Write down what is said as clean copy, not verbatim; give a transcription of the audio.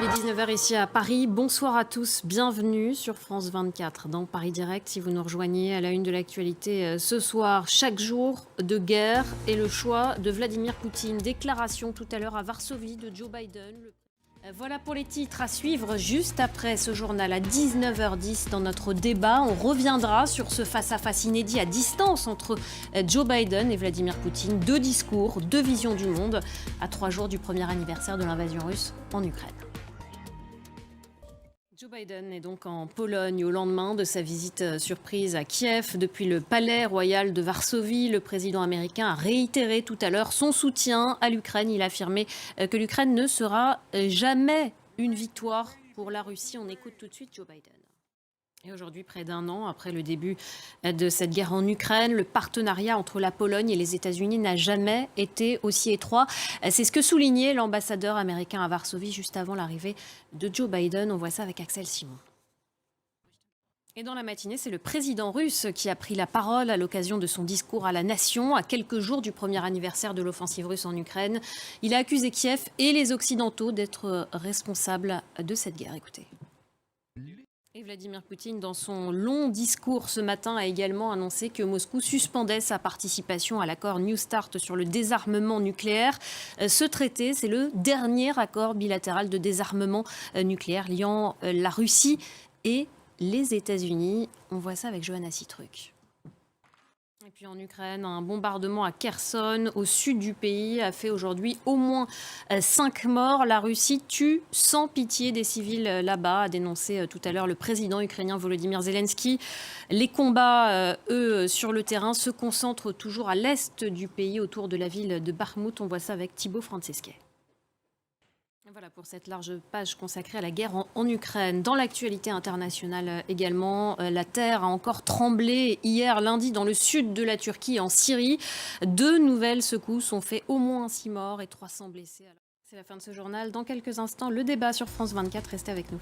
Il est 19h ici à Paris. Bonsoir à tous. Bienvenue sur France 24 dans Paris Direct. Si vous nous rejoignez à la une de l'actualité ce soir, chaque jour de guerre et le choix de Vladimir Poutine. Déclaration tout à l'heure à Varsovie de Joe Biden. Voilà pour les titres à suivre juste après ce journal à 19h10 dans notre débat. On reviendra sur ce face-à-face inédit à distance entre Joe Biden et Vladimir Poutine. Deux discours, deux visions du monde à 3 jours du premier anniversaire de l'invasion russe en Ukraine. Joe Biden est donc en Pologne au lendemain de sa visite surprise à Kiev. Depuis le palais royal de Varsovie, le président américain a réitéré tout à l'heure son soutien à l'Ukraine. Il a affirmé que l'Ukraine ne sera jamais une victoire pour la Russie. On écoute tout de suite Joe Biden. Et aujourd'hui, près d'un an après le début de cette guerre en Ukraine, le partenariat entre la Pologne et les États-Unis n'a jamais été aussi étroit. C'est ce que soulignait l'ambassadeur américain à Varsovie juste avant l'arrivée de Joe Biden. On voit ça avec Axel Simon. Et dans la matinée, c'est le président russe qui a pris la parole à l'occasion de son discours à la nation, à quelques jours du premier anniversaire de l'offensive russe en Ukraine. Il a accusé Kiev et les Occidentaux d'être responsables de cette guerre. Écoutez. Et Vladimir Poutine, dans son long discours ce matin, a également annoncé que Moscou suspendait sa participation à l'accord New Start sur le désarmement nucléaire. Ce traité, c'est le dernier accord bilatéral de désarmement nucléaire liant la Russie et les États-Unis. On voit ça avec Johanna Citruc. Et puis en Ukraine, un bombardement à Kherson, au sud du pays, a fait aujourd'hui au moins 5 morts. La Russie tue sans pitié des civils là-bas, a dénoncé tout à l'heure le président ukrainien Volodymyr Zelensky. Les combats, eux, sur le terrain, se concentrent toujours à l'est du pays, autour de la ville de Bakhmout. On voit ça avec Thibaut Francesquet. Voilà pour cette large page consacrée à la guerre en Ukraine. Dans l'actualité internationale également, la terre a encore tremblé hier lundi dans le sud de la Turquie, en Syrie. 2 nouvelles secousses ont fait au moins 6 morts et 300 blessés. C'est la fin de ce journal. Dans quelques instants, le débat sur France 24. Restez avec nous.